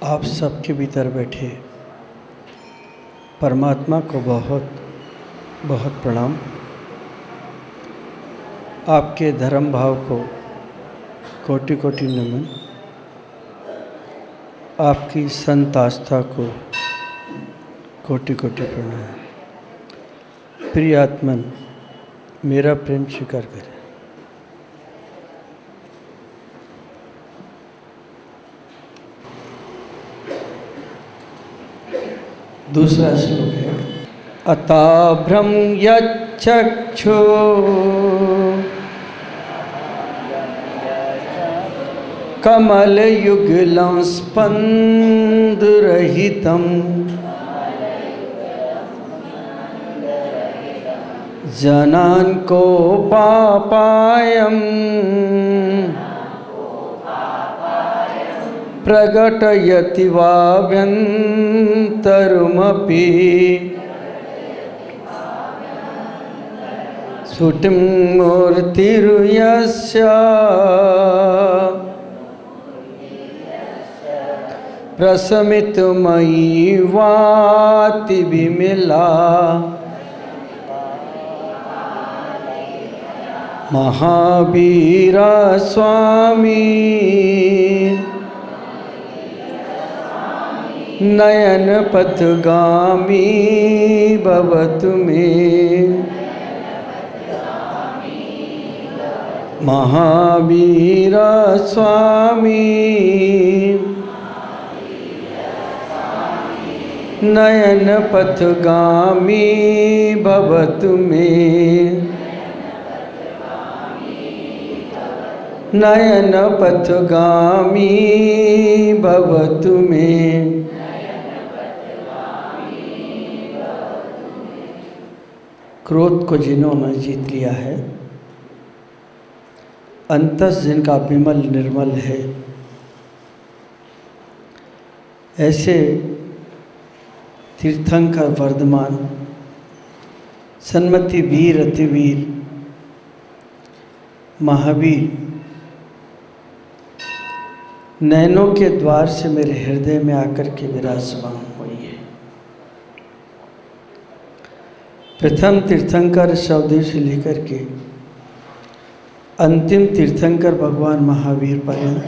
आप सबके भीतर बैठे परमात्मा को बहुत बहुत प्रणाम। आपके धर्म भाव को कोटि कोटि नमन। आपकी संत आस्था को कोटि कोटि प्रणाम। प्रिय आत्मन, मेरा प्रेम स्वीकार करें। दूसरा श्लोक है अताभ्रम यच्चक्षु कमलयुगलं स्पन्दरहितं जनान् कोपापायम् प्रकटयति वाभ्यन्तरमपि स्फुटिं मूर्तिर्यस्य प्रशमितमयी वाति विमला महावीर स्वामी नयन पथगामी भवतु मे। महावीर स्वामी नयन पथगामी भवतु मे। नयन पथगामी भवतु मे। क्रोध को जिन्होंने जीत लिया है, अंतस जिनका विमल निर्मल है, ऐसे तीर्थंकर वर्धमान सन्मति वीर अतिवीर महावीर नैनों के द्वार से मेरे हृदय में आकर के विराजमान हुई है। प्रथम तीर्थंकर शवदेव से लेकर के अंतिम तीर्थंकर भगवान महावीर पर्यंत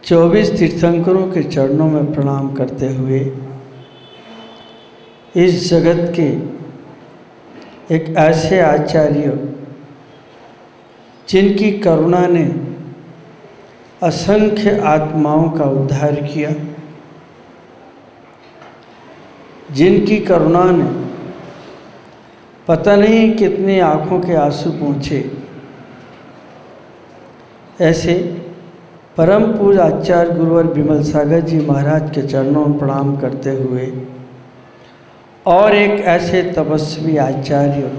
24 तीर्थंकरों के चरणों में प्रणाम करते हुए इस जगत के एक ऐसे आचार्य जिनकी करुणा ने असंख्य आत्माओं का उद्धार किया, जिनकी करुणा ने पता नहीं कितनी आँखों के आंसू पहुँचे, ऐसे परम पूज्य आचार्य गुरुवर विमल सागर जी महाराज के चरणों में प्रणाम करते हुए और एक ऐसे तपस्वी आचार्य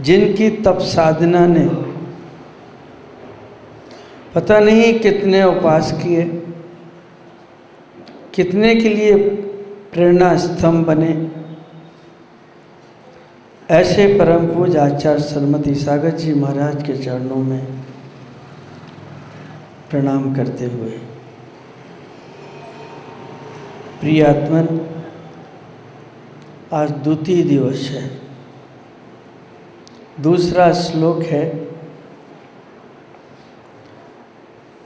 जिनकी तप साधना ने पता नहीं कितने उपास किए, कितने के लिए प्रेरणा स्तंभ बने, ऐसे परम पूज्य आचार्य श्रीमती सागर जी महाराज के चरणों में प्रणाम करते हुए प्रिय आत्मन, आज द्वितीय दिवस है। दूसरा श्लोक है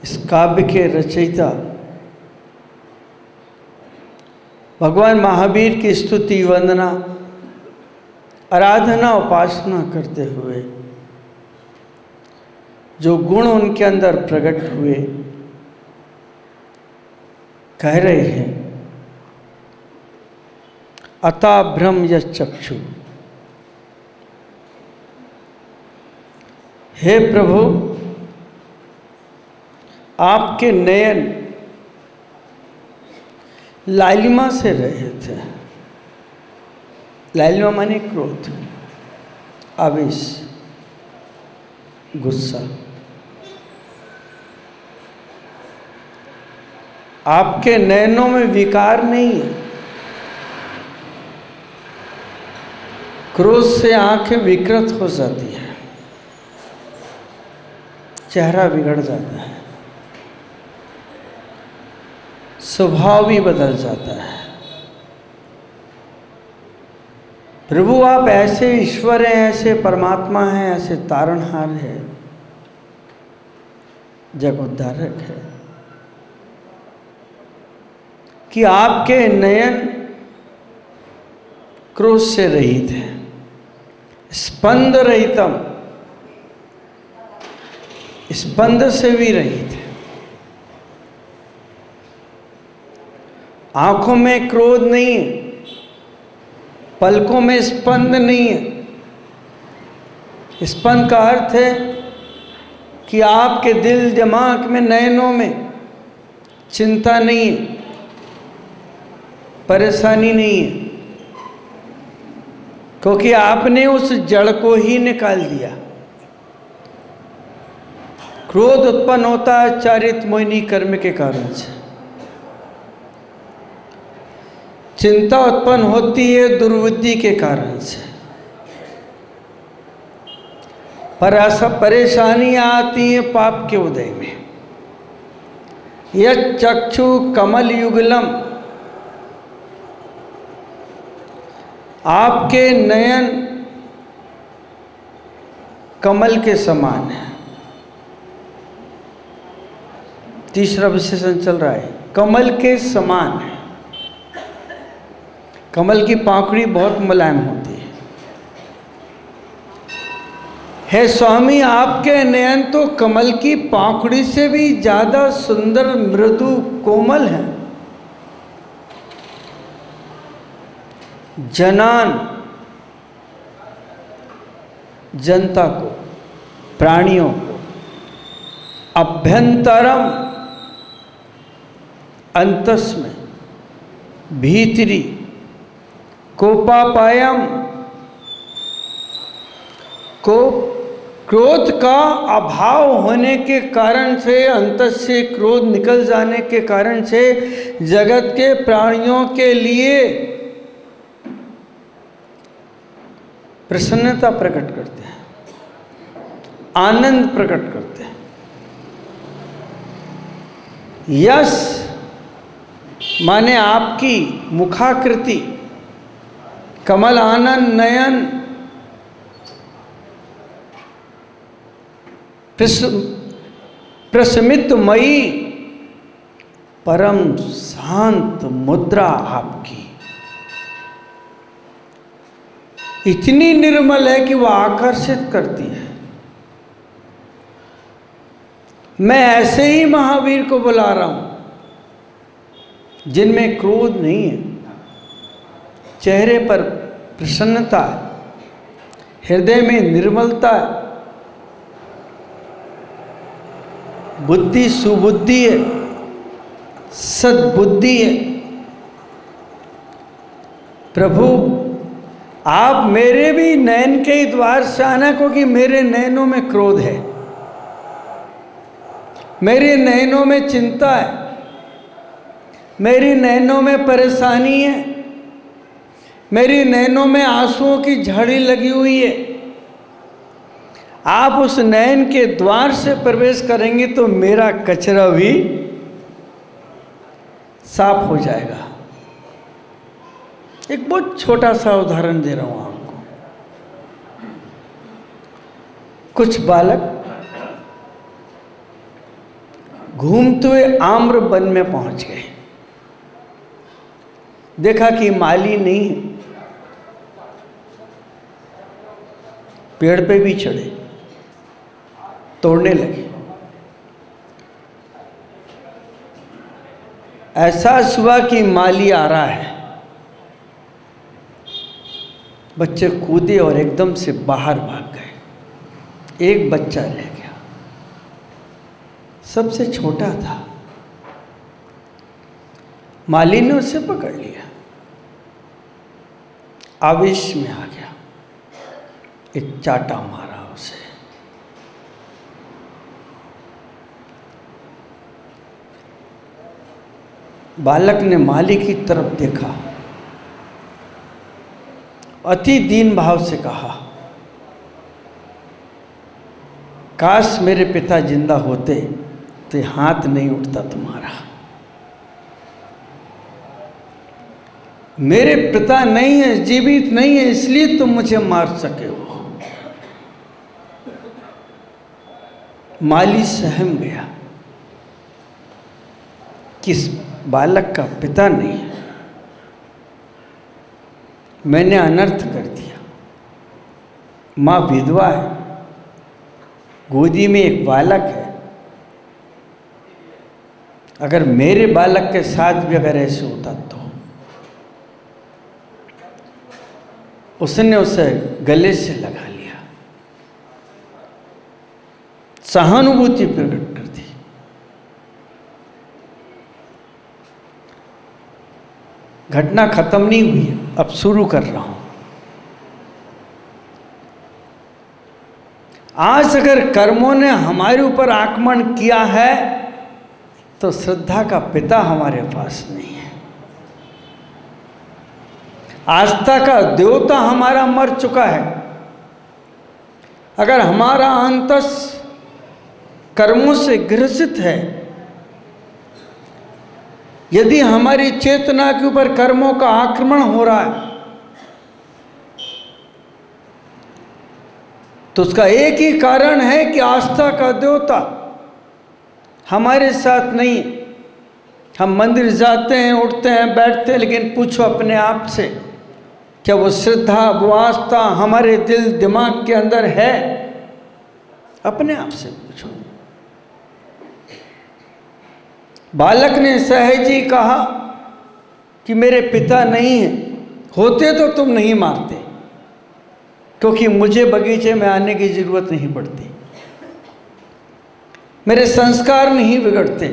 इस काव्य के रचयिता भगवान महावीर की स्तुति वंदना आराधना उपासना करते हुए जो गुण उनके अंदर प्रकट हुए, कह रहे हैं अताभ्रम यच्चक्षु। हे प्रभु, आपके नयन लालिमा से रहे थे। लालिमा माने क्रोध, आवेश, गुस्सा। आपके नयनों में विकार नहीं है। क्रोध से आंखें विकृत हो जाती हैं, चेहरा बिगड़ जाता है। स्वभाव भी बदल जाता है। प्रभु आप ऐसे ईश्वर हैं, ऐसे परमात्मा हैं, ऐसे तारणहार है, जगोद्धारक है कि आपके नयन क्रोध से रहित हैं, स्पंद रहितम, स्पंद से भी रहित है। आंखों में क्रोध नहीं है, पलकों में स्पंद नहीं है। स्पंद का अर्थ है कि आपके दिल दिमाग में, नयनों में चिंता नहीं है, परेशानी नहीं है, क्योंकि आपने उस जड़ को ही निकाल दिया। क्रोध उत्पन्न होता है चारित्र मोहिनी कर्म के कारण से, चिंता उत्पन्न होती है दुर्बुद्धि के कारण से, परेशानियां आती हैं पाप के उदय में। यह चक्षु कमल युगलम, आपके नयन कमल के समान है। तीसरा विशेषण चल रहा है, कमल के समान है। कमल की पाखड़ी बहुत मुलायम होती है स्वामी, आपके नयन तो कमल की पाखड़ी से भी ज्यादा सुंदर, मृदु, कोमल है। जनान, जनता को, प्राणियों को, अभ्यंतरम, अंतस में, भीतरी, कोपापायम, को क्रोध का अभाव होने के कारण से, अंतस से क्रोध निकल जाने के कारण से जगत के प्राणियों के लिए प्रसन्नता प्रकट करते हैं, आनंद प्रकट करते हैं। यश माने आपकी मुखाकृति, कमल आनंद नयन, प्रस्मितमयी, परम शांत मुद्रा आपकी इतनी निर्मल है कि वह आकर्षित करती है। मैं ऐसे ही महावीर को बुला रहा हूं जिनमें क्रोध नहीं है, चेहरे पर प्रसन्नता है, हृदय में निर्मलता है, बुद्धि सुबुद्धि है, सद्बुद्धि है। प्रभु आप मेरे भी नयन के ही द्वार से आना, क्योंकि मेरे नयनों में क्रोध है, मेरे नयनों में चिंता है, मेरी नयनों में परेशानी है, मेरी नयनों में आंसुओं की झाड़ी लगी हुई है। आप उस नयन के द्वार से प्रवेश करेंगे तो मेरा कचरा भी साफ हो जाएगा। एक बहुत छोटा सा उदाहरण दे रहा हूं आपको। कुछ बालक घूमते हुए आम्र वन में पहुंच गए, देखा कि माली नहीं, पेड़ पे भी चढ़े, तोड़ने लगे। एहसास हुआ कि माली आ रहा है। बच्चे कूदे और एकदम से बाहर भाग गए। एक बच्चा रह गया, सबसे छोटा था। माली ने उसे पकड़ लिया, आवेश में आ गया, एक चाटा मारा उसे। बालक ने माली की तरफ देखा, अति दीन भाव से कहा, काश मेरे पिता जिंदा होते तो हाथ नहीं उठता तुम्हारा। मेरे पिता नहीं है, जीवित नहीं है, इसलिए तुम मुझे मार सके हो। माली सहम गया कि इस बालक का पिता नहीं है, मैंने अनर्थ कर दिया। माँ विधवा है, गोदी में एक बालक है, अगर मेरे बालक के साथ भी अगर ऐसे होता तो। उसने उसे गले से लगा लिया, सहानुभूति प्रकट कर दी। घटना खत्म नहीं हुई, अब शुरू कर रहा हूं। आज अगर कर्मों ने हमारे ऊपर आक्रमण किया है तो श्रद्धा का पिता हमारे पास नहीं है, आस्था का देवता हमारा मर चुका है। अगर हमारा अंतस कर्मों से ग्रसित है, यदि हमारी चेतना के ऊपर कर्मों का आक्रमण हो रहा है, तो उसका एक ही कारण है कि आस्था का देवता हमारे साथ नहीं। हम मंदिर जाते हैं, उठते हैं, बैठते हैं, लेकिन पूछो अपने आप से, क्या वो श्रद्धा, वो आस्था हमारे दिल दिमाग के अंदर है? अपने आप से पूछो। बालक ने सहज ही कहा कि मेरे पिता नहीं है, होते तो तुम नहीं मारते, क्योंकि मुझे बगीचे में आने की जरूरत नहीं पड़ती, मेरे संस्कार नहीं बिगड़ते।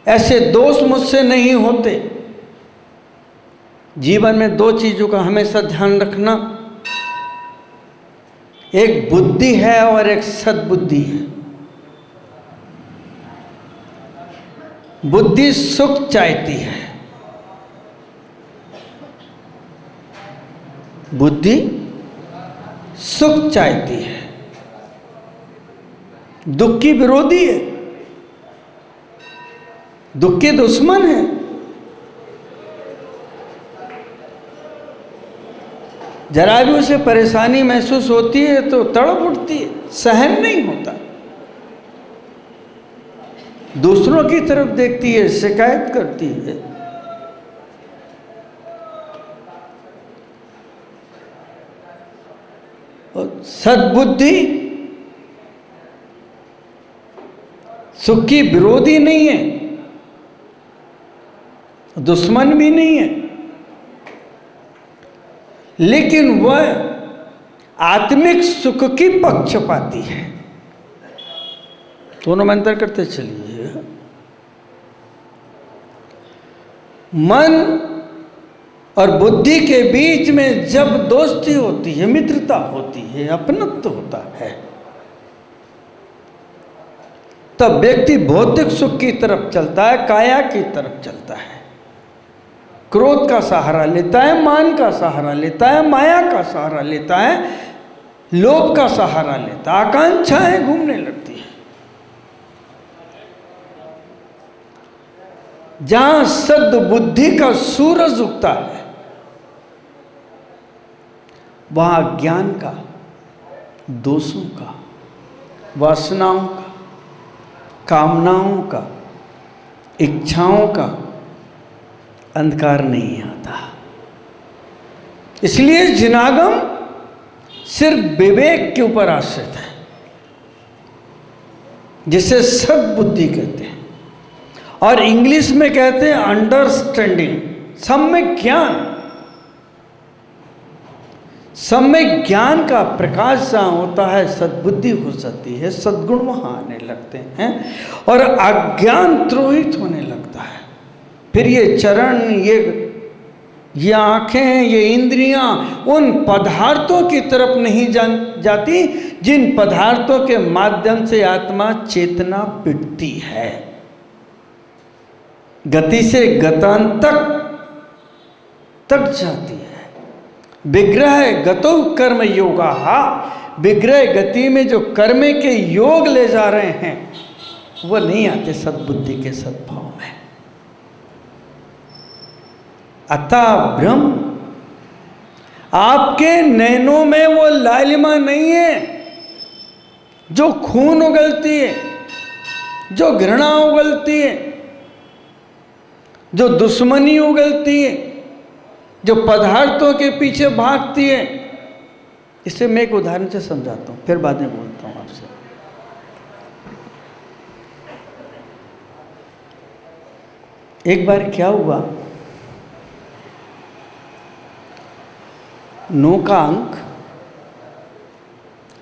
ऐसे दोष मुझसे नहीं होते। जीवन में दो चीजों का हमेशा ध्यान रखना, एक बुद्धि है और एक सद्बुद्धि है। बुद्धि सुख चाहती है, बुद्धि सुख चाहती है, दुख की विरोधी है, दुख के दुश्मन है। जरा भी उसे परेशानी महसूस होती है तो तड़प उठती है, सहन नहीं होता, दूसरों की तरफ देखती है, शिकायत करती है। और सद्बुद्धि सुख की विरोधी नहीं है, दुश्मन भी नहीं है, लेकिन वह आत्मिक सुख की पक्षपाती है। दोनों में अंतर करते चलिए। मन और बुद्धि के बीच में जब दोस्ती होती है, मित्रता होती है, अपनत्व होता है, तब व्यक्ति भौतिक सुख की तरफ चलता है, काया की तरफ चलता है, क्रोध का सहारा लेता है, मान का सहारा लेता है, माया का सहारा लेता है, लोभ का सहारा लेता है, आकांक्षाएं घूमने लगती है। जहां सद्बुद्धि का सूरज उगता है, वहां ज्ञान का, दोषों का, वासनाओं का, कामनाओं का, इच्छाओं का अंधकार नहीं आता। इसलिए जिनागम सिर्फ विवेक के ऊपर आश्रित है, जिसे सद्बुद्धि कहते हैं, और इंग्लिश में कहते हैं अंडरस्टैंडिंग, सम्यक ज्ञान। सम्यक ज्ञान का प्रकाश जहां होता है, सद्बुद्धि हो जाती है, सद्गुण वहां आने लगते हैं और अज्ञान द्रोहित होने लगता है। फिर ये चरण, ये आंखें, ये इंद्रियां उन पदार्थों की तरफ नहीं जाती जिन पदार्थों के माध्यम से आत्मा चेतना पिटती है। गति से गतांतक तक जाती है। विग्रह गतो कर्म योगा, विग्रह गति में जो कर्म के योग ले जा रहे हैं वो नहीं आते सद्बुद्धि के सद्भाव में। अतः ब्रह्म, आपके नैनों में वो लालिमा नहीं है जो खून उगलती है, जो घृणा उगलती है, जो दुश्मनी उगलती है, जो पदार्थों के पीछे भागती है। इसे मैं एक उदाहरण से समझाता हूं, फिर बाद में बोलता हूं आपसे। एक बार क्या हुआ, 9 का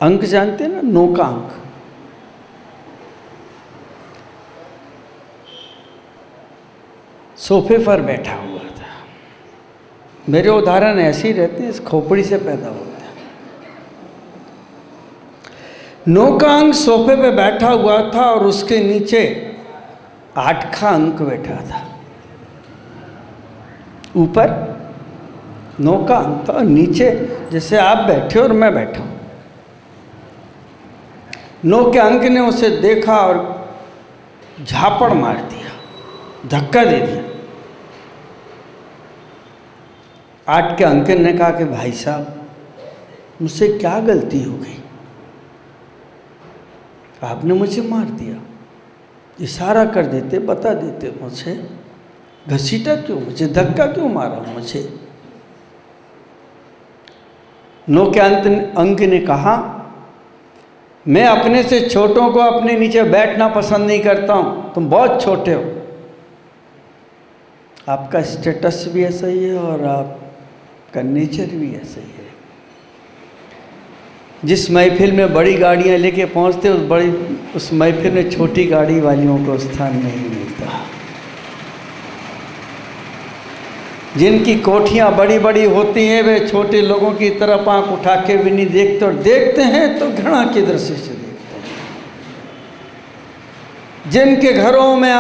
अंक जानते हैं ना, 9 का अंक, सोफे पर बैठा हुआ था। मेरे उदाहरण ऐसे ही रहते हैं, इस खोपड़ी से पैदा होते हैं। 9 का अंक सोफे पे बैठा हुआ था और उसके नीचे 8 का अंक बैठा था। ऊपर 9 का अंक था और नीचे जैसे आप बैठे और मैं बैठा हूं। 9 के अंक ने उसे देखा और झापड़ मार दिया, धक्का दे दिया। 8 के अंक ने कहा कि भाई साहब, मुझसे क्या गलती हो गई, आपने मुझे मार दिया। इशारा कर देते, बता देते, मुझे घसीटा क्यों, मुझे धक्का क्यों मारा मुझे। 9 के अंक ने कहा, मैं अपने से छोटों को अपने नीचे बैठना पसंद नहीं करता हूं, तुम बहुत छोटे हो, आपका स्टेटस भी ऐसा ही है और आपका नेचर भी ऐसा ही है। जिस महफिल में बड़ी गाड़ियां लेके पहुंचते उस महफिल में छोटी गाड़ी वालियों को स्थान नहीं मिलता। जिनकी कोठियां बड़ी बड़ी होती हैं वे छोटे लोगों की तरफ आंख उठा के भी नहीं देखते, और देखते हैं तो घृणा की दृष्टि से देखते हैं। जिनके घरों में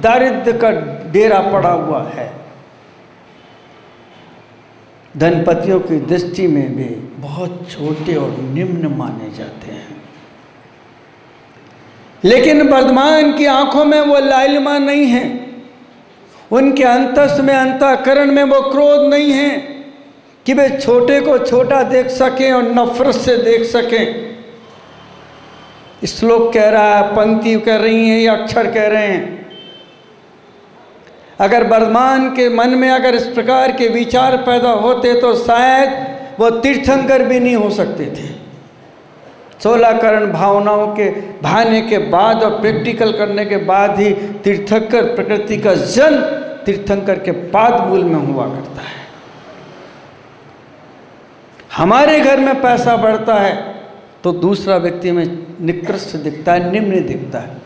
दारिद्र्य का डेरा पड़ा हुआ है, धनपतियों की दृष्टि में भी बहुत छोटे और निम्न माने जाते हैं। लेकिन वर्तमान की आंखों में वो लालिमा नहीं है, उनके अंतस में, अंतःकरण में वो क्रोध नहीं है कि वे छोटे को छोटा देख सकें और नफरत से देख सकें। श्लोक कह रहा है, पंक्ति कह रही है या अक्षर कह रहे हैं। अगर वर्तमान के मन में अगर इस प्रकार के विचार पैदा होते तो शायद वो तीर्थंकर भी नहीं हो सकते थे। 16 करण भावनाओं के भाने के बाद और प्रैक्टिकल करने के बाद ही तीर्थंकर प्रकृति का जन्म तीर्थंकर के पाद मूल में हुआ करता है। हमारे घर में पैसा बढ़ता है तो दूसरा व्यक्ति में निकृष्ट दिखता है, निम्न दिखता है।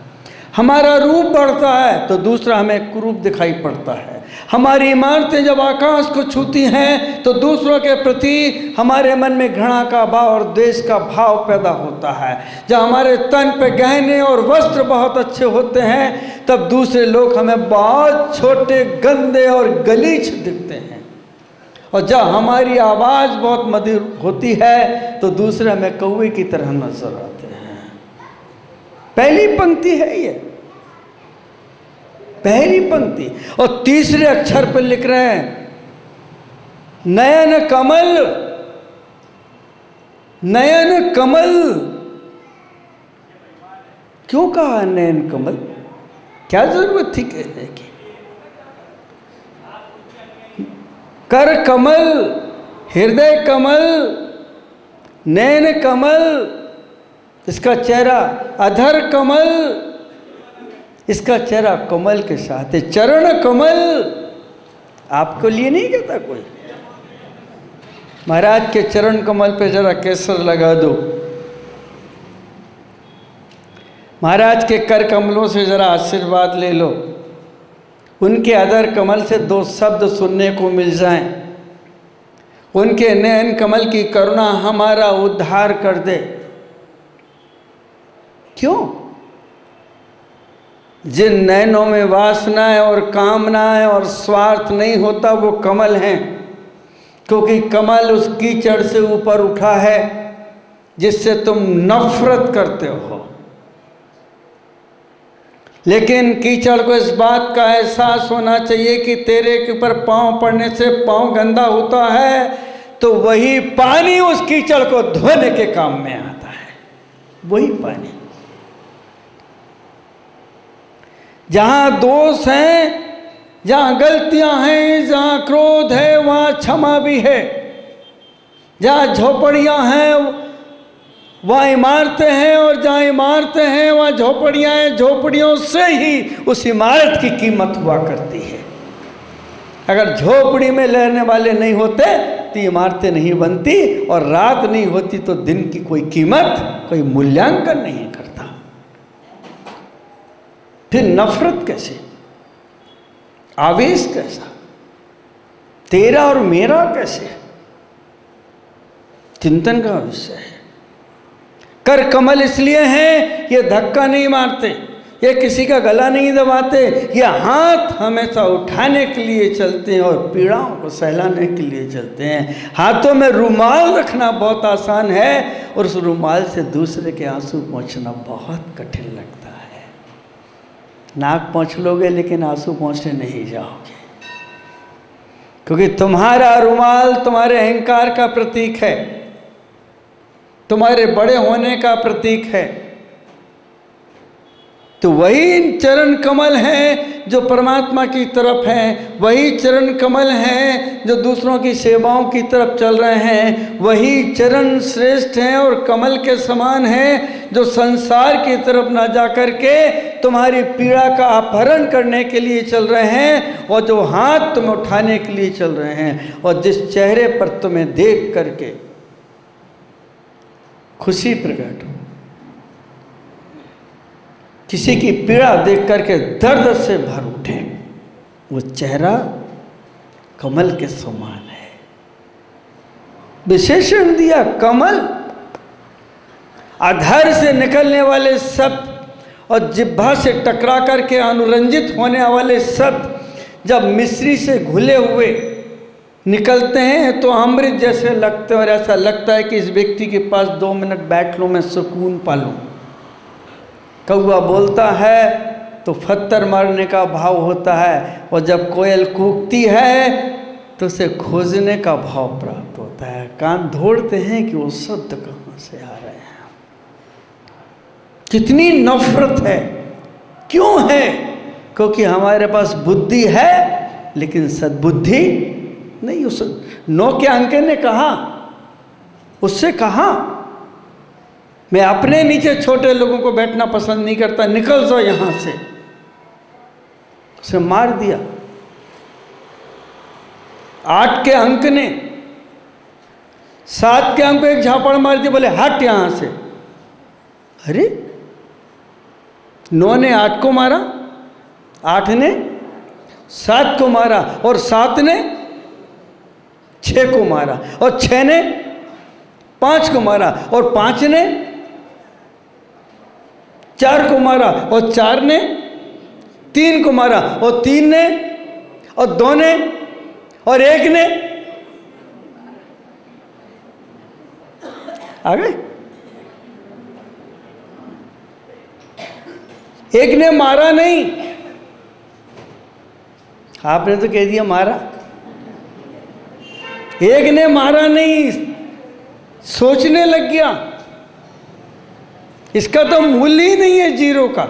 हमारा रूप बढ़ता है तो दूसरा हमें कुरूप दिखाई पड़ता है। हमारी इमारतें जब आकाश को छूती हैं तो दूसरों के प्रति हमारे मन में घृणा का भाव और द्वेष का भाव पैदा होता है। जब हमारे तन पे गहने और वस्त्र बहुत अच्छे होते हैं तब दूसरे लोग हमें बहुत छोटे, गंदे और गलीच दिखते हैं। और जब हमारी आवाज़ बहुत मधुर होती है तो दूसरे हमें कौवे की तरह नजर आते हैं। पहली पंक्ति है ये, पहली पंक्ति। और तीसरे अक्षर पर लिख रहे हैं नयन कमल, नयन कमल। क्यों कहा नयन कमल, क्या जरूरत थी कहने की। कर कमल, हृदय कमल, नयन कमल, इसका चेहरा अधर कमल, इसका चेहरा कमल के साथ है। चरण कमल आपको लिए नहीं कहता कोई, महाराज के चरण कमल पे जरा केसर लगा दो, महाराज के कर कमलों से जरा आशीर्वाद ले लो, उनके अधर कमल से 2 शब्द सुनने को मिल जाएं, उनके नयन कमल की करुणा हमारा उद्धार कर दे। क्यों? जिन नयनों में वासनाएं और कामनाएं और स्वार्थ नहीं होता वो कमल हैं, क्योंकि कमल उस कीचड़ से ऊपर उठा है जिससे तुम नफरत करते हो। लेकिन कीचड़ को इस बात का एहसास होना चाहिए कि तेरे के ऊपर पांव पड़ने से पांव गंदा होता है, तो वही पानी उस कीचड़ को धोने के काम में आता है। वही पानी, जहां दोष हैं, जहां गलतियां हैं, जहां क्रोध है, वहां क्षमा भी है। जहां झोपड़ियां हैं वहां इमारतें हैं, और जहां इमारतें हैं वहां झोपड़ियां हैं। झोपड़ियों से ही उस इमारत की कीमत हुआ करती है। अगर झोपड़ी में रहने वाले नहीं होते तो इमारतें नहीं बनती, और रात नहीं होती तो दिन की कोई कीमत, कोई मूल्यांकन नहीं करता। फिर नफरत कैसे, आवेश कैसा, तेरा और मेरा कैसे, चिंतन का विषय है। कर कमल इसलिए हैं, ये धक्का नहीं मारते, ये किसी का गला नहीं दबाते, ये हाथ हमेशा उठाने के लिए चलते हैं और पीड़ाओं को सहलाने के लिए चलते हैं। हाथों में रुमाल रखना बहुत आसान है, और उस रुमाल से दूसरे के आंसू पोंछना बहुत कठिन लगता है। नाक पोंछ लोगे लेकिन आंसू पोंछने नहीं जाओगे, क्योंकि तुम्हारा रुमाल तुम्हारे अहंकार का प्रतीक है, तुम्हारे बड़े होने का प्रतीक है। तो वही चरण कमल हैं जो परमात्मा की तरफ हैं, वही चरण कमल हैं जो दूसरों की सेवाओं की तरफ चल रहे हैं, वही चरण श्रेष्ठ हैं और कमल के समान हैं जो संसार की तरफ ना जा कर के तुम्हारी पीड़ा का अपहरण करने के लिए चल रहे हैं, और जो हाथ तुम्हें उठाने के लिए चल रहे हैं, और जिस चेहरे पर तुम्हें देख करके खुशी प्रकट हो, किसी की पीड़ा देख करके दर्द से भर उठे, वो चेहरा कमल के समान है। विशेषण दिया कमल। अधर से निकलने वाले शब्द और जिह्वा से टकरा करके अनुरंजित होने वाले शब्द जब मिश्री से घुले हुए निकलते हैं तो अमृत जैसे लगते हैं, और ऐसा लगता है कि इस व्यक्ति के पास 2 मिनट बैठ लूँ, मैं सुकून पा लूँ। कौआ बोलता है तो पत्थर मारने का भाव होता है, और जब कोयल कूकती है तो उसे खोजने का भाव प्राप्त होता है। कान ढूंढते हैं कि वो शब्द कहाँ से आ रहे हैं। कितनी नफरत है, क्यों है? क्योंकि हमारे पास बुद्धि है लेकिन सद्बुद्धि नहीं। उस 9 के अंक ने कहा, उससे कहा मैं अपने नीचे छोटे लोगों को बैठना पसंद नहीं करता, निकल जाओ यहां से। उसे मार दिया। 8 के अंक ने 7 के अंक को एक झापड़ मार दी, बोले हट यहां से। अरे 9 ने 8 को मारा, 8 ने 7 को मारा, और 7 ने 6 को मारा, और 6 ने 5 को मारा, और 5 ने 4 को मारा, और 4 ने 3 को मारा, और 3 ने, और 2 ने, और 1 ने। आ गए? 1 ने मारा नहीं, आपने तो कह दिया मारा। 1 ने मारा नहीं, सोचने लग गया, इसका तो मूल्य ही नहीं है 0 का।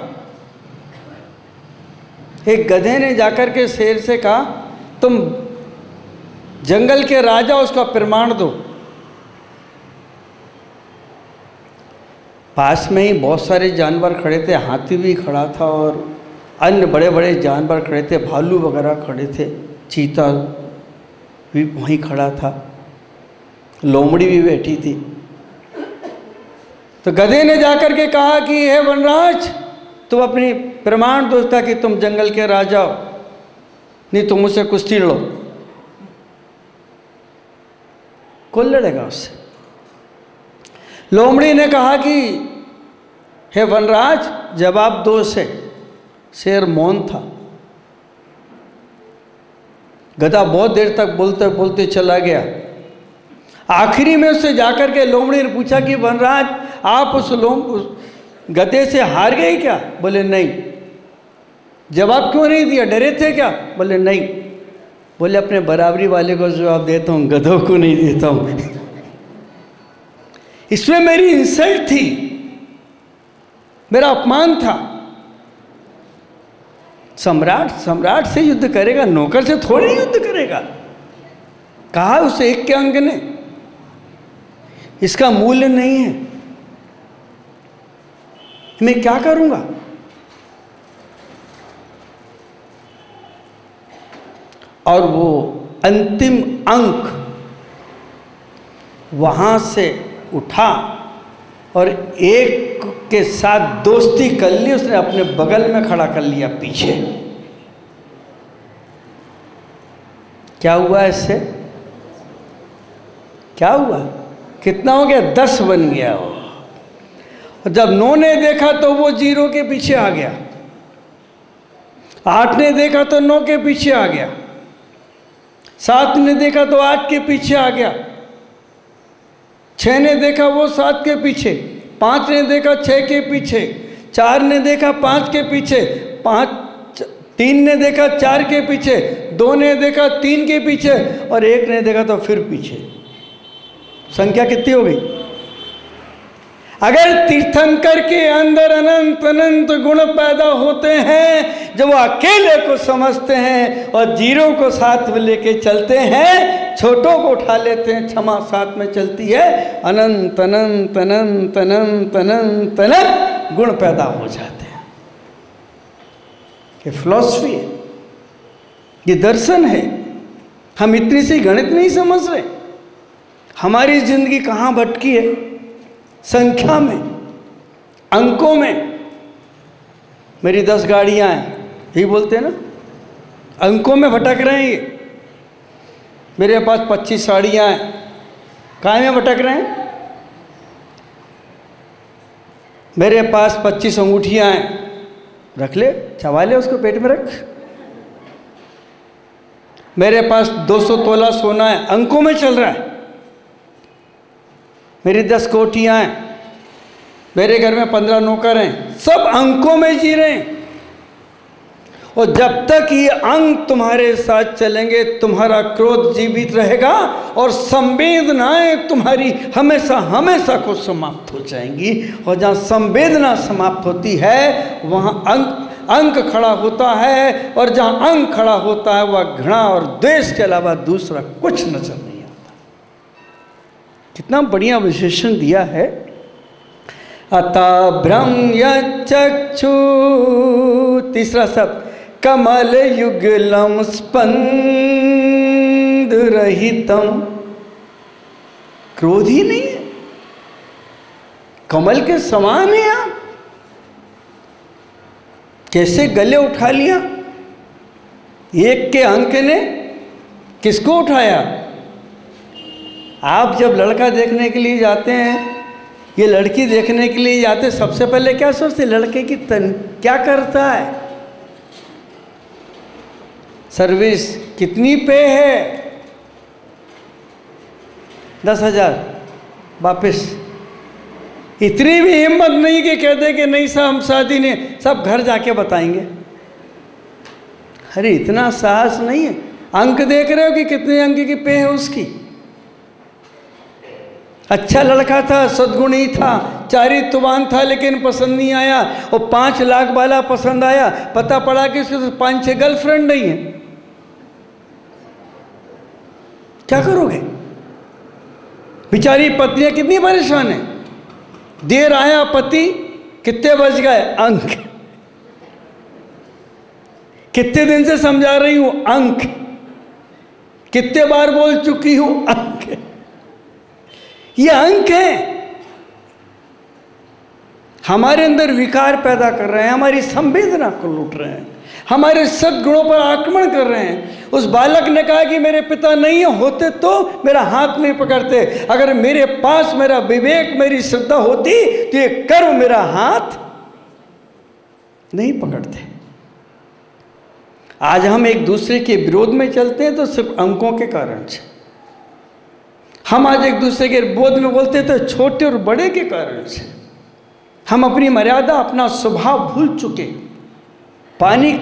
एक गधे ने जाकर के शेर से कहा तुम जंगल के राजा, उसका प्रमाण दो। पास में ही बहुत सारे जानवर खड़े थे, हाथी भी खड़ा था और अन्य बड़े बड़े जानवर खड़े थे, भालू वगैरह खड़े थे, चीता भी वहीं खड़ा था, लोमड़ी भी बैठी थी। तो गधे ने जाकर के कहा कि हे वनराज, तुम अपनी प्रमाण दो कि तुम जंगल के राजा हो, नहीं तुम मुझसे कुश्ती लड़ो। कौन लड़ेगा उससे? लोमड़ी ने कहा कि हे वनराज, जवाब दो से। शेर मौन था। गधा बहुत देर तक बोलते बोलते चला गया। आखिरी में उससे जाकर के लोमड़ी ने पूछा कि वनराज, आप उस गधे से हार गए क्या? बोले नहीं। जवाब क्यों नहीं दिया, डरे थे क्या? बोले नहीं। बोले अपने बराबरी वाले को जवाब देता हूँ, गधों को नहीं देता हूँ। इसमें मेरी इंसल्ट थी, मेरा अपमान था। सम्राट सम्राट से युद्ध करेगा, नौकर से थोड़ी युद्ध करेगा। कहा उसे एक के अंग ने, इसका मूल्य नहीं है, मैं क्या करूंगा? और वो अंतिम अंक वहां से उठा और एक के साथ दोस्ती कर ली, उसने अपने बगल में खड़ा कर लिया पीछे। क्या हुआ इससे? क्या हुआ? कितना हो गया? 10 बन गया वो। और जब 9 ने देखा तो वो 0 के पीछे आ गया, 8 ने देखा तो 9 के पीछे आ गया, 7 ने देखा तो 8 के पीछे आ गया, 6 ने देखा वो 7 के पीछे, 5 ने देखा 6 के पीछे, 4 ने देखा 5 के पीछे, 3 ने देखा 4 के पीछे, 2 ने देखा 3 के पीछे और 1 ने देखा तो फिर पीछे। संख्या कितनी हो गई? अगर तीर्थंकर के अंदर अनंत अनंत गुण पैदा होते हैं, जब वो अकेले को समझते हैं और 0 को साथ में लेके चलते हैं, छोटों को उठा लेते हैं, क्षमा साथ में चलती है, अनंत अनंत अनंत अनंत अनंत अनंत गुण पैदा हो जाते हैं। ये फिलॉसफी है, ये दर्शन है। हम इतनी सी गणित नहीं समझ रहे। हमारी जिंदगी कहाँ भटकी है? संख्या में, अंकों में। मेरी 10 गाड़ियां हैं, यही बोलते हैं ना, अंकों में भटक रहे हैं ये। मेरे पास 25 साड़ियां हैं, काय में भटक रहे हैं? मेरे पास 25 अंगूठियां हैं, रख ले, चबा ले उसको, पेट में रख। मेरे पास 200 तोला सोना है, अंकों में चल रहा है। मेरी 10 कोठियाँ हैं, मेरे घर में 15 नौकर हैं, सब अंकों में जी रहे हैं। और जब तक ये अंक तुम्हारे साथ चलेंगे, तुम्हारा क्रोध जीवित रहेगा और संवेदनाएं तुम्हारी हमेशा हमेशा को समाप्त हो जाएंगी। और जहाँ संवेदना समाप्त होती है वहाँ अंक खड़ा होता है, और जहाँ अंक खड़ा होता है वह घृणा और द्वेष के अलावा दूसरा कुछ नजर नहीं। कितना बढ़िया विशेषण दिया है। अतः ब्रह्म चक्षु, तीसरा शब्द, कमल युगलम स्पंद रहितम। क्रोध ही नहीं है, कमल के समान है आप। कैसे गले उठा लिया? एक के अंक ने किसको उठाया? आप जब लड़का देखने के लिए जाते हैं, ये लड़की देखने के लिए जाते, सबसे पहले क्या सोचते? लड़के की क्या करता है, सर्विस कितनी पे है, 10,000 वापस। इतनी भी हिम्मत नहीं कि कह दे कि नहीं साहब हम शादी नहीं, सब घर जाके बताएंगे। अरे इतना साहस नहीं है। अंक देख रहे हो कि कितने अंक की पे है उसकी? अच्छा लड़का था, सद्गुणी था, चारित्रवान था, लेकिन पसंद नहीं आया। और 5 लाख वाला पसंद आया, पता पड़ा कि उसके तो 5-6 गर्लफ्रेंड नहीं है। क्या करोगे? बेचारी पत्नियां कितनी परेशान है। देर आया पति, कितने बज गए? अंक। कितने दिन से समझा रही हूं? अंक। कितने बार बोल चुकी हूं? अंक। ये अंक है, हमारे अंदर विकार पैदा कर रहे हैं, हमारी संवेदना को लूट रहे हैं, हमारे सद्गुणों पर आक्रमण कर रहे हैं। उस बालक ने कहा कि मेरे पिता नहीं होते तो मेरा हाथ नहीं पकड़ते, अगर मेरे पास मेरा विवेक मेरी श्रद्धा होती तो ये कर्म मेरा हाथ नहीं पकड़ते। आज हम एक दूसरे के विरोध में चलते हैं तो सिर्फ अंकों के कारण से। हम आज एक दूसरे के विरोध में बोलते हैं तो छोटे और बड़े के कारण से। हम अपनी मर्यादा, अपना स्वभाव भूल चुके। पानी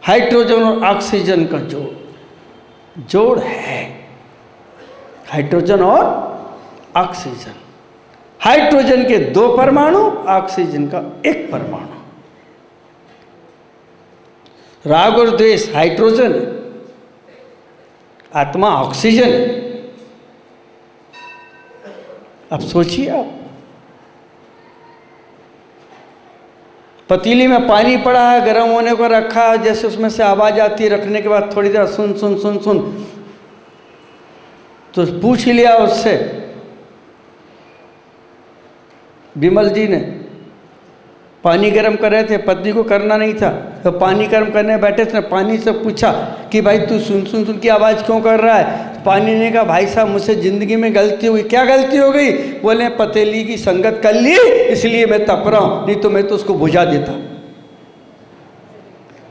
हाइड्रोजन और ऑक्सीजन का जोड़ है। हाइड्रोजन और ऑक्सीजन, हाइड्रोजन के 2 परमाणु, ऑक्सीजन का 1 परमाणु। राग और द्वेष हाइड्रोजन है, आत्मा ऑक्सीजन है। अब सोचिए, आप पतीली में पानी पड़ा है, गर्म होने को रखा है, जैसे उसमें से आवाज आती है, रखने के बाद थोड़ी देर सुन सुन सुन सुन, तो पूछ लिया उससे, विमल जी ने पानी गर्म कर रहे थे, पत्नी को करना नहीं था, तो पानी गर्म करने बैठे थे, पानी से पूछा कि भाई तू सुन सुन सुन की आवाज़ क्यों कर रहा है? पानी ने कहा भाई साहब मुझसे ज़िंदगी में गलती हो गई। क्या गलती हो गई? बोले पतीली की संगत कर ली इसलिए मैं तप रहा हूँ, नहीं तो मैं तो उसको बुझा देता।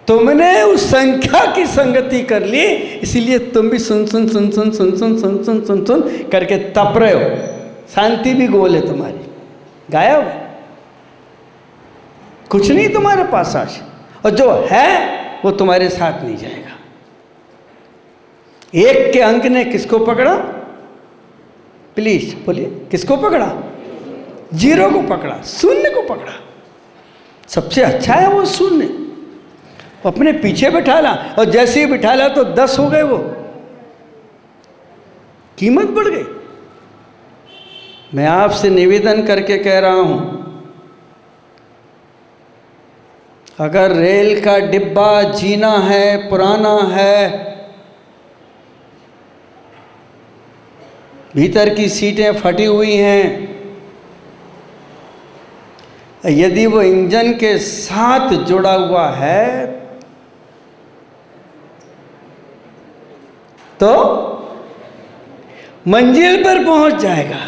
तुमने उस संख्या की संगति कर ली इसलिए तुम भी सुन सुन सुन सुन सुन सुन सुन सुन सुन सुन करके तप रहे हो। शांति भी गोल है तुम्हारी, गायब, कुछ नहीं तुम्हारे पास आज, और जो है वो तुम्हारे साथ नहीं जाएगा। एक के अंक ने किसको पकड़ा? प्लीज बोलिए, किसको पकड़ा? 0 को पकड़ा, शून्य को पकड़ा। सबसे अच्छा है वो शून्य, अपने पीछे बिठा ला, और जैसे ही बिठा ला तो 10 हो गए, वो कीमत बढ़ गई। मैं आपसे निवेदन करके कह रहा हूं, अगर रेल का डिब्बा जीना है, पुराना है, भीतर की सीटें फटी हुई हैं, यदि वो इंजन के साथ जुड़ा हुआ है तो मंजिल पर पहुंच जाएगा।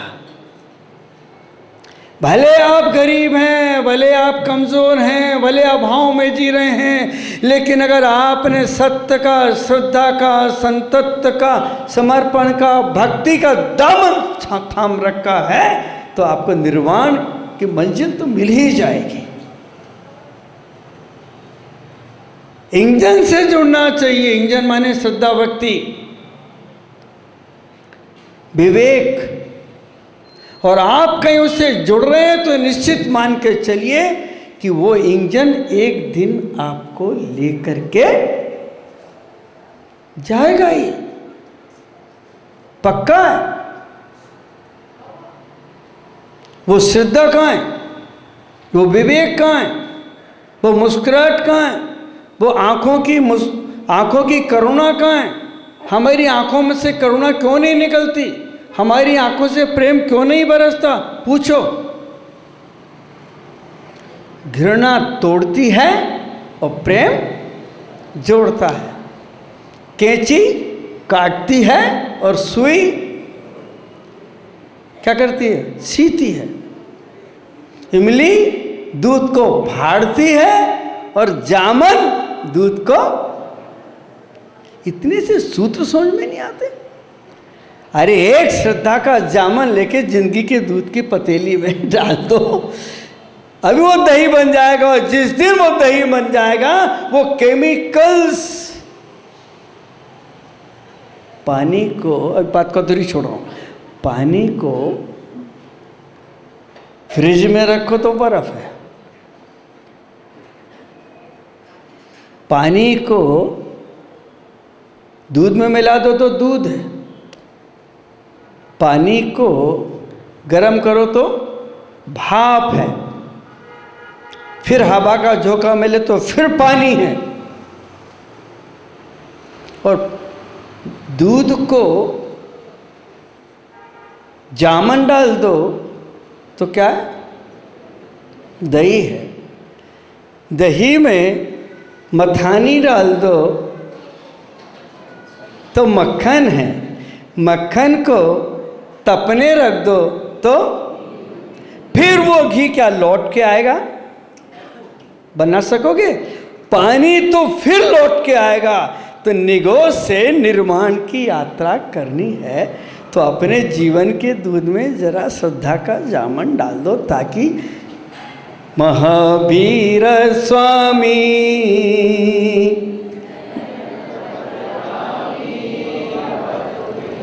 भले आप गरीब हैं, भले आप कमज़ोर हैं, भले आप भाव में जी रहे हैं, लेकिन अगर आपने सत्य का, श्रद्धा का, संतत्व का, समर्पण का, भक्ति का दामन थाम रखा है तो आपको निर्वाण की मंजिल तो मिल ही जाएगी। इंजन से जुड़ना चाहिए। इंजन माने श्रद्धा, भक्ति, विवेक, और आप कहीं उससे जुड़ रहे हैं तो निश्चित मान के चलिए कि वो इंजन एक दिन आपको लेकर के जाएगा ही, पक्का है। वो श्रद्धा कहाँ है? वो विवेक कहाँ है? वो मुस्कुराहट कहाँ है? वो आंखों की करुणा कहाँ है? हमारी आंखों में से करुणा क्यों नहीं निकलती? हमारी आंखों से प्रेम क्यों नहीं बरसता? पूछो। घृणा तोड़ती है और प्रेम जोड़ता है। कैंची काटती है और सुई क्या करती है? सीती है। इमली दूध को फाड़ती है और जामन दूध को। इतने से सूत्र समझ में नहीं आते। अरे एक श्रद्धा का जामन लेके जिंदगी के दूध की पतीली में डाल दो, अभी वो दही बन जाएगा, और जिस दिन वो दही बन जाएगा वो केमिकल्स, पानी को, अब बात को दूरी छोड़ रहा हूं, पानी को फ्रिज में रखो तो बर्फ है, पानी को दूध में मिला दो तो दूध है, पानी को गर्म करो तो भाप है, फिर हवा का झोंका मिले तो फिर पानी है, और दूध को जामन डाल दो तो क्या है? दही है। दही में मखानी डाल दो तो मक्खन है। मक्खन को तपने रख दो तो फिर वो घी क्या लौट के आएगा? बना सकोगे? पानी तो फिर लौट के आएगा। तो निगोज से निर्माण की यात्रा करनी है तो अपने जीवन के दूध में जरा श्रद्धा का जामन डाल दो, ताकि महावीर स्वामी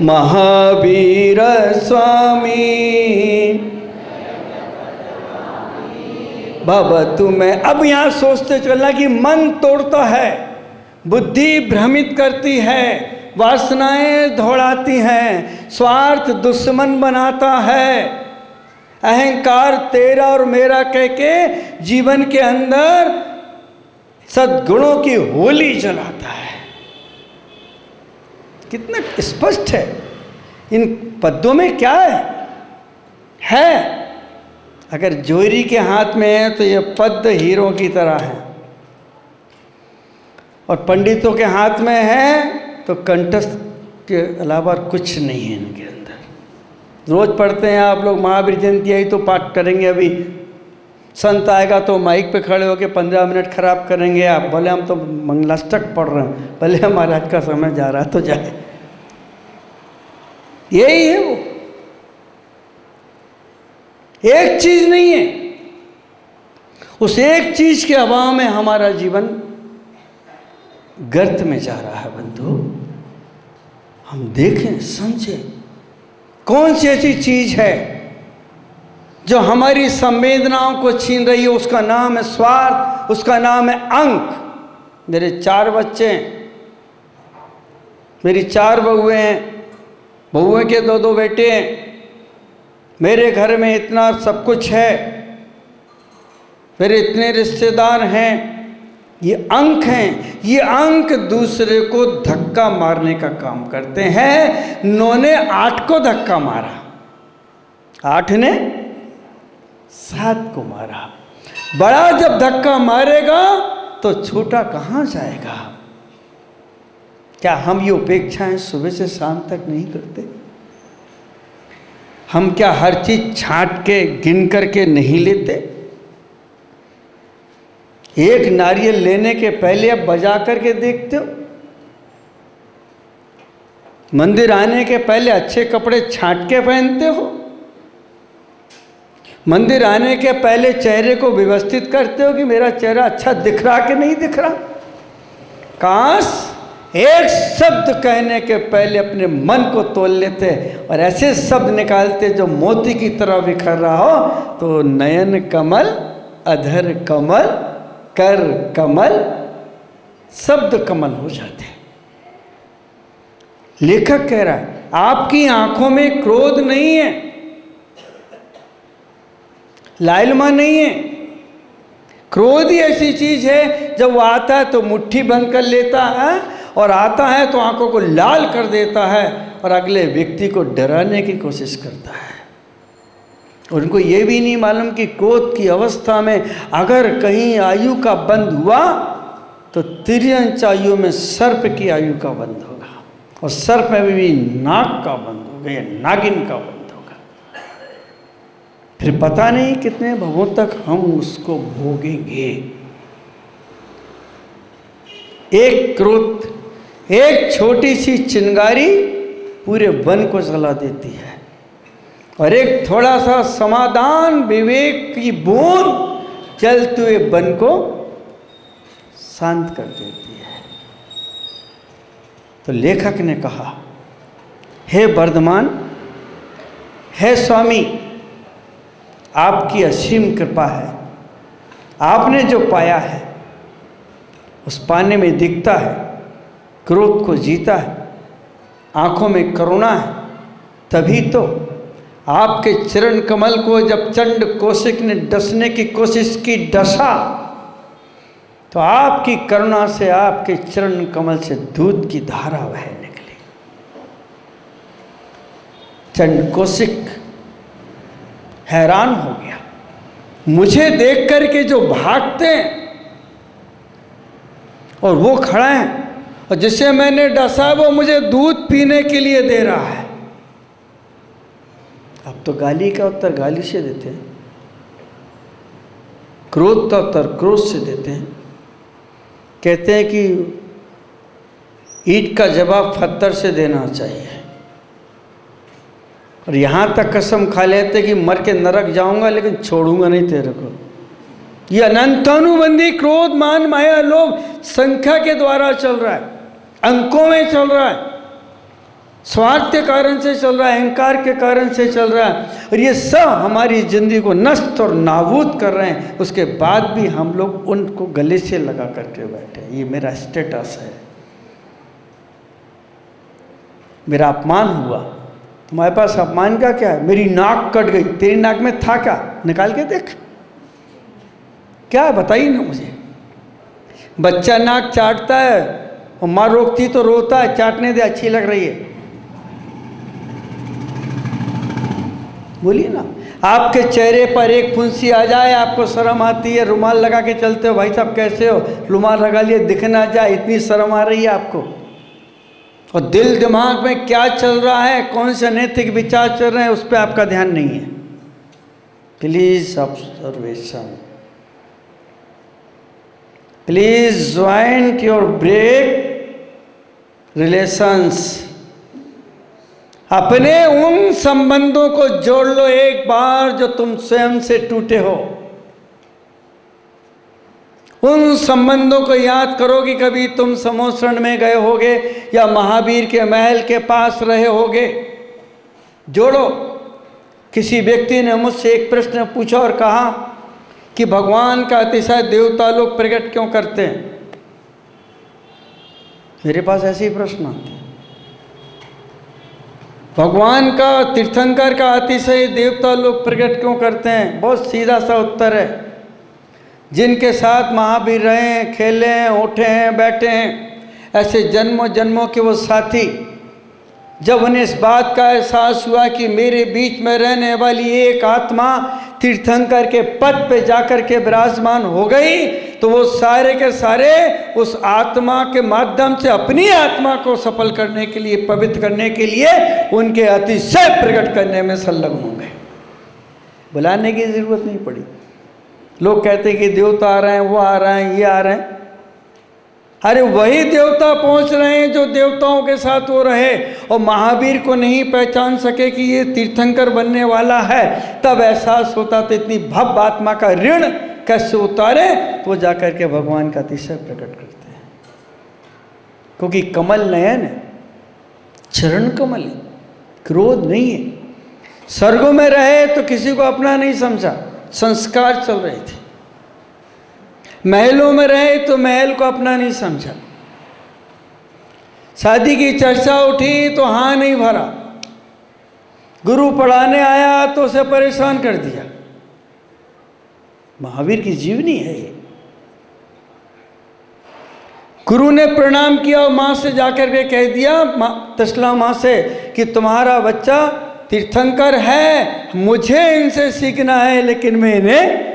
महावीर स्वामी भवतु में। अब यहाँ सोचते चलना कि मन तोड़ता है, बुद्धि भ्रमित करती है, वासनाएं दौड़ाती हैं, स्वार्थ दुश्मन बनाता है, अहंकार तेरा और मेरा कह के जीवन के अंदर सद्गुणों की होली जलाता है। कितना स्पष्ट है इन पद्यों में क्या है। अगर जोहरी के हाथ में है तो ये पद्य हीरो की तरह है, और पंडितों के हाथ में है तो कंठस्थ के अलावा कुछ नहीं है इनके अंदर। रोज पढ़ते हैं आप लोग, महावीर जयंती आई तो पाठ करेंगे, अभी संत आएगा तो माइक पे खड़े होकर 15 मिनट खराब करेंगे। आप बोले हम तो मंगलाष्टक पढ़ रहे हैं, भले हमारा आज का समय जा रहा है तो जाए। यही है वो, एक चीज नहीं है। उस एक चीज के अभाव में हमारा जीवन गर्त में जा रहा है। बंधु, हम देखें समझें कौन सी ऐसी चीज है जो हमारी संवेदनाओं को छीन रही है। उसका नाम है स्वार्थ, उसका नाम है अंक। मेरे 4 बच्चे हैं, मेरी 4 बहुएं हैं, बहुएं के 2-2 बेटे हैं, मेरे घर में इतना सब कुछ है, मेरे इतने रिश्तेदार हैं। ये अंक हैं, ये अंक दूसरे को धक्का मारने का काम करते हैं। 9 ने 8 को धक्का मारा, 8 ने 7 को मारा। बड़ा जब धक्का मारेगा तो छोटा कहाँ जाएगा। क्या हम ये उपेक्षाएं सुबह से शाम तक नहीं करते? हम क्या हर चीज छांट के गिन करके नहीं लेते? एक नारियल लेने के पहले अब बजा करके देखते हो? मंदिर आने के पहले अच्छे कपड़े छांट के पहनते हो? मंदिर आने के पहले चेहरे को व्यवस्थित करते हो कि मेरा चेहरा अच्छा दिख रहा कि नहीं दिख रहा? काश एक शब्द कहने के पहले अपने मन को तोल लेते और ऐसे शब्द निकालते जो मोती की तरह बिखर रहा हो, तो नयन कमल, अधर कमल, कर कमल, शब्द कमल हो जाते। लेखक कह रहा है आपकी आंखों में क्रोध नहीं है, लालिमा नहीं है। क्रोध ही ऐसी चीज है जब वो आता है तो मुट्ठी बंद कर लेता है, और आता है तो आंखों को लाल कर देता है और अगले व्यक्ति को डराने की कोशिश करता है। और उनको ये भी नहीं मालूम कि क्रोध की अवस्था में अगर कहीं आयु का बंद हुआ तो तिर्यंच आयु में सर्प की आयु का बंद होगा, और सर्प में भी नाग का बंद होगा या नागिन का बंद होगा। फिर पता नहीं कितने भवों तक हम उसको भोगेंगे। एक क्रोध, एक छोटी सी चिंगारी पूरे वन को जला देती है, और एक थोड़ा सा समाधान विवेक की बूंद चलते हुए वन को शांत कर देती है। तो लेखक ने कहा, हे वर्धमान, हे स्वामी, आपकी असीम कृपा है। आपने जो पाया है उस पाने में दिखता है, क्रोध को जीता है, आंखों में करुणा है। तभी तो आपके चरण कमल को जब चंड कौशिक ने डसने की कोशिश की, डसा, तो आपकी करुणा से, आपके चरण कमल से दूध की धारा बह निकली। चंड कौशिक हैरान हो गया, मुझे देख करके जो भागते हैं और वो खड़ा है, और जिसे मैंने डसा वो मुझे दूध पीने के लिए दे रहा है। अब तो गाली का उत्तर गाली से देते हैं, क्रोध का उत्तर क्रोध से देते हैं। कहते हैं कि ईंट का जवाब पत्थर से देना चाहिए, और यहाँ तक कसम खा लेते कि मर के नरक जाऊंगा लेकिन छोड़ूंगा नहीं तेरे को। ये अनंतानुबंधी क्रोध, मान, माया, लोभ संख्या के द्वारा चल रहा है, अंकों में चल रहा है। स्वार्थ के कारण से चल रहा है, अहंकार के कारण से चल रहा है, और ये सब हमारी ज़िंदगी को नष्ट और नाबूद कर रहे हैं। उसके बाद भी हम लोग उनको गले से लगा करके बैठे। ये मेरा स्टेटस है, मेरा अपमान हुआ। तुम्हारे पास अपमान का क्या है? मेरी नाक कट गई, तेरी नाक में था क्या? निकाल के देख, क्या है बताइए ना मुझे। बच्चा नाक चाटता है और माँ रोकती तो रोता है, चाटने दे, अच्छी लग रही है। बोलिए ना, आपके चेहरे पर एक फुंसी आ जाए, आपको शर्म आती है, रुमाल लगा के चलते हो, भाई साहब कैसे हो, रुमाल लगा लिए, दिख ना जाए, इतनी शर्म आ रही है आपको। और दिल दिमाग में क्या चल रहा है, कौन से नैतिक विचार चल रहे हैं, उस पर आपका ध्यान नहीं है। Please observation, please join your break relations. अपने उन संबंधों को जोड़ लो एक बार जो तुम स्वयं से टूटे हो। उन संबंधों को याद करो कि कभी तुम समोसरण में गए होगे या महावीर के महल के पास रहे होगे। जोड़ो। किसी व्यक्ति ने मुझसे एक प्रश्न पूछा और कहा कि भगवान का अतिशय देवता लोग प्रकट क्यों करते हैं? मेरे पास ऐसे ही प्रश्न आते हैं। भगवान का, तीर्थंकर का अतिशय देवता लोग प्रकट क्यों करते हैं? बहुत सीधा सा उत्तर है, जिनके साथ महावीर रहे हैं, खेले हैं, उठे हैं, बैठे हैं, ऐसे जन्मों जन्मों के वो साथी, जब उन्हें इस बात का एहसास हुआ कि मेरे बीच में रहने वाली एक आत्मा तीर्थंकर के पद पे जाकर के विराजमान हो गई, तो वो सारे के सारे उस आत्मा के माध्यम से अपनी आत्मा को सफल करने के लिए, पवित्र करने के लिए उनके अतिशय प्रकट करने में संलग्न हो गए। बुलाने की जरूरत नहीं पड़ी। लोग कहते हैं कि देवता आ रहे हैं, वो आ रहे हैं, ये आ रहे हैं। अरे वही देवता पहुंच रहे हैं जो देवताओं के साथ वो रहे और महावीर को नहीं पहचान सके कि ये तीर्थंकर बनने वाला है। तब एहसास होता तो इतनी भव्य आत्मा का ऋण कैसे उतारे, तो जाकर के भगवान का अतिशय प्रकट करते हैं। क्योंकि कमल नयन है, चरण कमल है, क्रोध नहीं है। स्वर्गों में रहे तो किसी को अपना नहीं समझा, संस्कार चल रहे थे। महलों में रहे तो महल को अपना नहीं समझा। शादी की चर्चा उठी तो हाँ नहीं भरा। गुरु पढ़ाने आया तो उसे परेशान कर दिया। महावीर की जीवनी है ये। गुरु ने प्रणाम किया और मां से जाकर के कह दिया, तसला मां से, कि तुम्हारा बच्चा तीर्थंकर है, मुझे इनसे सीखना है, लेकिन मैं इन्हें,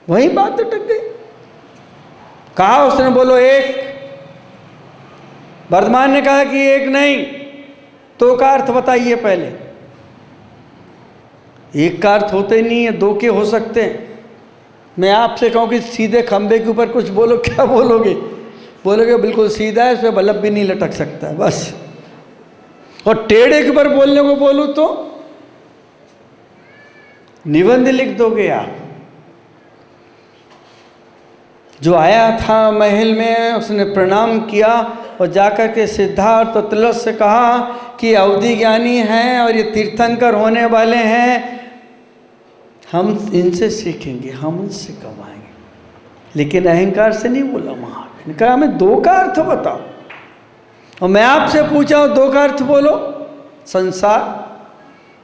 वही बात अटक गई। कहा उसने, बोलो एक। वर्धमान ने कहा कि एक नहीं, तो का अर्थ बताइए पहले। एक का अर्थ होते नहीं है, दो के हो सकते हैं। मैं आपसे कहूं कि सीधे खंबे के ऊपर कुछ बोलो, क्या बोलोगे? बोलोगे बिल्कुल सीधा है, इस पर बल्ब भी नहीं लटक सकता है, बस। और टेढ़े के ऊपर बोलने को बोलूं तो निबंध लिख दोगे आप। जो आया था महल में, उसने प्रणाम किया और जाकर के सिद्धार्थ और तुलस से कहा कि अवधि ज्ञानी हैं और ये तीर्थंकर होने वाले हैं, हम इनसे सीखेंगे, हम उनसे कमाएंगे। लेकिन अहंकार से नहीं बोला महावीर ने, कहा हमें दो का अर्थ बताओ। और मैं आपसे पूछा हूं, दो का अर्थ बोलो। संसार,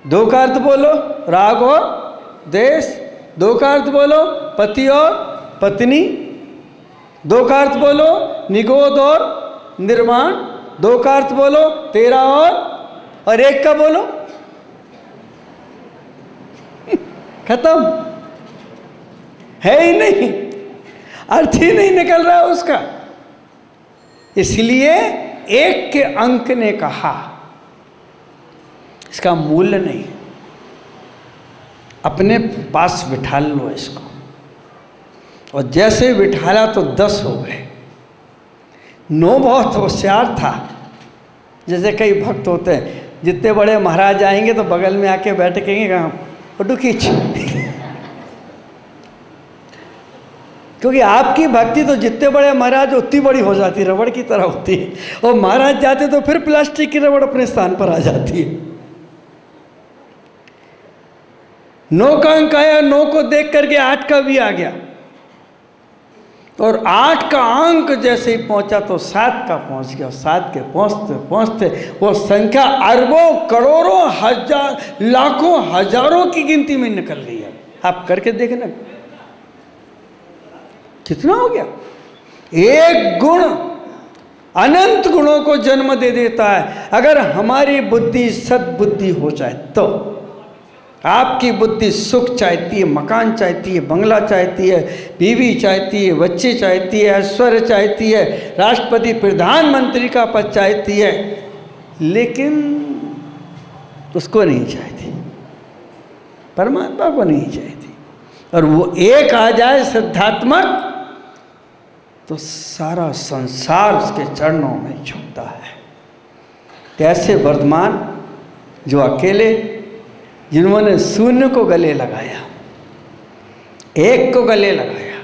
दो का अर्थ बोलो। राग और देश, दो का अर्थ बोलो। पति और पत्नी, दो का अर्थ बोलो। निगोद और निर्माण, दो का अर्थ बोलो। तेरा और एक का बोलो। खत्म, है ही नहीं, अर्थ ही नहीं निकल रहा उसका। इसलिए एक के अंक ने कहा, इसका मूल्य नहीं। अपने पास बिठा लो इसको। और जैसे बिठाला तो 10 हो गए। 9 बहुत होशियार था। जैसे कई भक्त होते हैं, जितने बड़े महाराज आएंगे तो बगल में आके बैठेंगे, कहाँ फोटो खींच। क्योंकि आपकी भक्ति तो जितने बड़े महाराज उतनी बड़ी हो जाती है, रबड़ की तरह होती है, और महाराज जाते तो फिर प्लास्टिक की रबड़ अपने स्थान पर आ जाती है। 9 का अंक आया, 9 को देख करके 8 का भी आ गया, और 8 का अंक जैसे ही पहुंचा तो 7 का पहुंच गया। 7 के पहुंचते पहुंचते वो संख्या अरबों करोड़ों हजार लाखों हजारों की गिनती में निकल गई है। आप करके देखना कितना हो गया। एक गुण अनंत गुणों को जन्म दे देता है। अगर हमारी बुद्धि सद्बुद्धि हो जाए तो, आपकी बुद्धि सुख चाहती है, मकान चाहती है, बंगला चाहती है, बीवी चाहती है, बच्चे चाहती है, ऐश्वर्य चाहती है, राष्ट्रपति प्रधानमंत्री का पद चाहती है, लेकिन उसको नहीं चाहती, परमात्मा को नहीं चाहती। और वो एक आ जाए सिद्धात्मक तो सारा संसार उसके चरणों में झुकता है। कैसे वर्धमान जो अकेले, जिन्होंने शून्य को गले लगाया, एक को गले लगाया,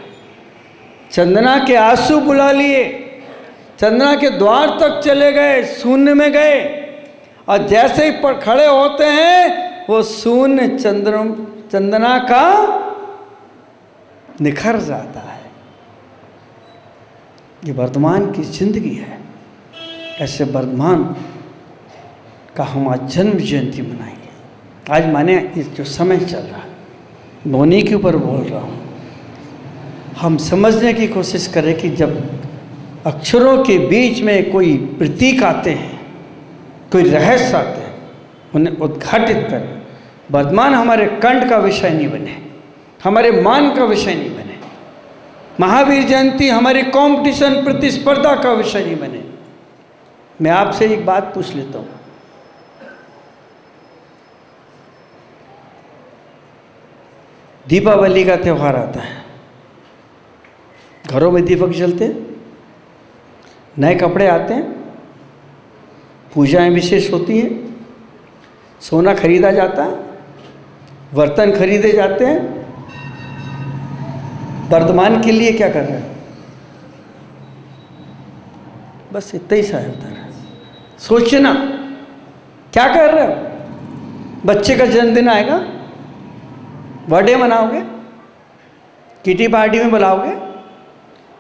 चंदना के आंसू बुला लिए, चंदना के द्वार तक चले गए, शून्य में गए, और जैसे ही पर खड़े होते हैं वो शून्य चंदना का निखर जाता है। ये वर्धमान की जिंदगी है। ऐसे वर्धमान का हम आज जन्म जयंती मनाएंगे। आज माने इस जो समय चल रहा है, धोनी के ऊपर बोल रहा हूँ, हम समझने की कोशिश करें कि जब अक्षरों के बीच में कोई प्रतीक आते हैं, कोई रहस्य आते हैं, उन्हें उद्घाटित करें। वर्धमान हमारे कंठ का विषय नहीं बने, हमारे मान का विषय नहीं बने। महावीर जयंती हमारी कंपटीशन प्रतिस्पर्धा का विषय नहीं बने। मैं आपसे एक बात पूछ लेता हूँ, दीपावली का त्यौहार आता है, घरों में दीपक जलते हैं, नए कपड़े आते हैं, पूजाएं विशेष होती हैं, सोना खरीदा जाता है, बर्तन खरीदे जाते हैं। वर्धमान के लिए क्या कर रहे हैं? बस इतना ही सा होता है। सोचना क्या कर रहे हो? बच्चे का जन्मदिन आएगा, बर्थडे मनाओगे, किटी पार्टी में बुलाओगे,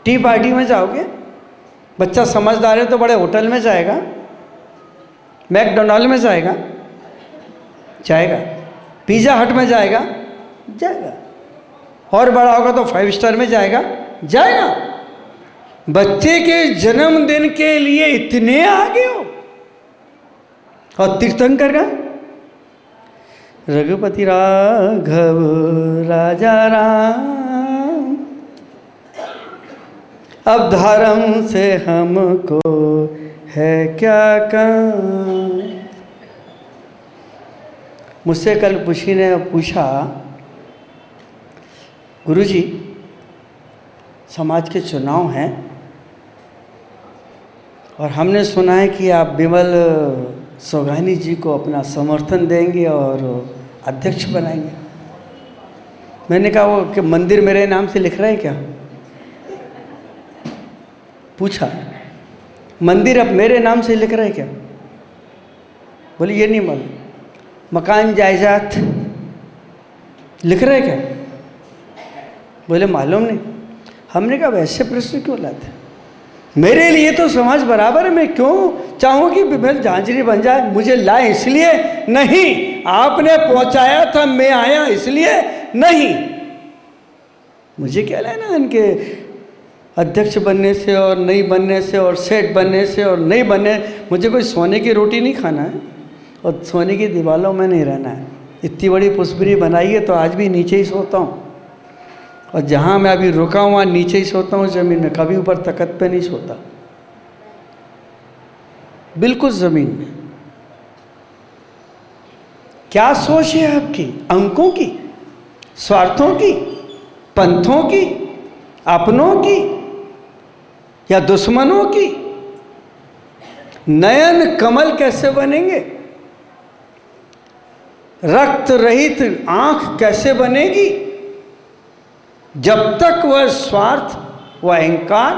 टी पार्टी में जाओगे। बच्चा समझदार है तो बड़े होटल में जाएगा, मैकडोनाल्ड में जाएगा, पिज़्ज़ा हट में जाएगा, और बड़ा होगा तो 5 स्टार में जाएगा। बच्चे के जन्मदिन के लिए इतने आगे हो। और तीर्थंकर का रघुपति राघव राजा राम, अब धर्म से हमको है क्या काम। मुझसे कल किसी ने पूछा, गुरुजी समाज के चुनाव हैं और हमने सुना है कि आप बिमल सोगानी जी को अपना समर्थन देंगे और अध्यक्ष बनाएंगे। मैंने कहा वो कि मंदिर मेरे नाम से लिख रहा है क्या? पूछा, मंदिर अब मेरे नाम से लिख रहा है क्या? बोले ये नहीं मालूम। मकान जायदाद लिख रहे क्या? बोले मालूम नहीं। हमने कहा वैसे प्रश्न क्यों लाते? मेरे लिए तो समाज बराबर है, मैं क्यों चाहूँ कि बिमल झांझरी बन जाए? मुझे लाए इसलिए नहीं, आपने पहुंचाया था, मैं आया इसलिए नहीं। मुझे क्या लेना इनके अध्यक्ष बनने से और नहीं बनने से और सेठ बनने से और नहीं बनने। मुझे कोई सोने की रोटी नहीं खाना है और सोने की दीवारों में नहीं रहना है। इतनी बड़ी पुष्परी बनाई है तो आज भी नीचे ही सोता हूँ, और जहाँ मैं अभी रुका हूँ वहाँ नीचे ही सोता हूँ ज़मीन में, कभी ऊपर तख्त पे नहीं सोता, बिल्कुल ज़मीन में। क्या सोच है आपकी? अंकों की, स्वार्थों की, पंथों की, अपनों की या दुश्मनों की? नयन कमल कैसे बनेंगे? रक्त रहित आंख कैसे बनेगी? जब तक वह स्वार्थ, वह अहंकार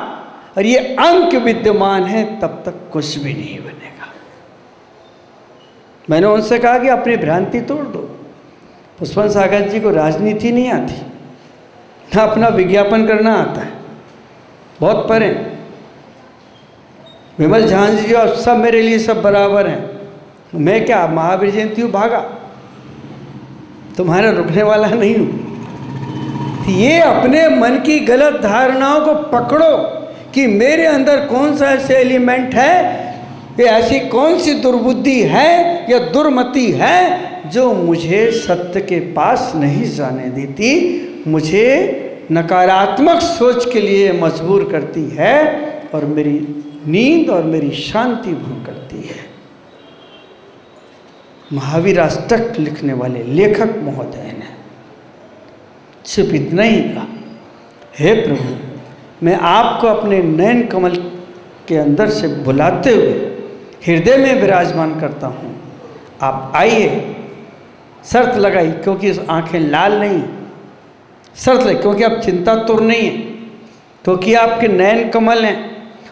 और ये अंक विद्यमान है, तब तक कुछ भी नहीं बनेगा। मैंने उनसे कहा कि अपनी भ्रांति तोड़ दो। पुष्पन सागर जी को राजनीति नहीं आती, ना अपना विज्ञापन करना आता है, बहुत परे। विमल झांझ जी और सब मेरे लिए सब बराबर हैं। मैं क्या महावीर जयंती हूँ भागा, तुम्हारा रुकने वाला नहीं हूँ। ये अपने मन की गलत धारणाओं को पकड़ो कि मेरे अंदर कौन सा ऐसे एलिमेंट है, ये ऐसी कौन सी दुर्बुद्धि है या दुर्मति है जो मुझे सत्य के पास नहीं जाने देती, मुझे नकारात्मक सोच के लिए मजबूर करती है और मेरी नींद और मेरी शांति भंग करती है। महावीर अष्टक लिखने वाले लेखक महोदय ने सिर्फ इतना ही कहा, हे प्रभु, मैं आपको अपने नयन कमल के अंदर से बुलाते हुए हृदय में विराजमान करता हूँ, आप आइए। शर्त लगाई, क्योंकि आंखें लाल नहीं, शर्त लगी क्योंकि आप चिंतातुर नहीं है, क्योंकि आपके नयन कमल हैं,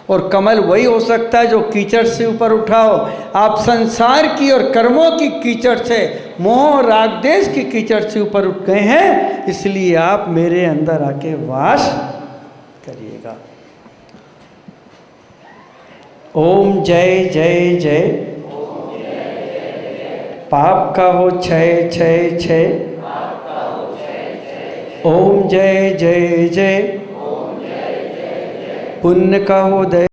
और कमल वही हो सकता है जो कीचड़ से ऊपर उठाओ। आप संसार की और कर्मों की कीचड़ से, मोह राग देश की कीचड़ से ऊपर उठ गए हैं, इसलिए आप मेरे अंदर आके वास करिएगा। ओम जय जय जय, पाप का हो क्षय क्षय क्षय, ओम जय जय जय, पुण्य का हो दया।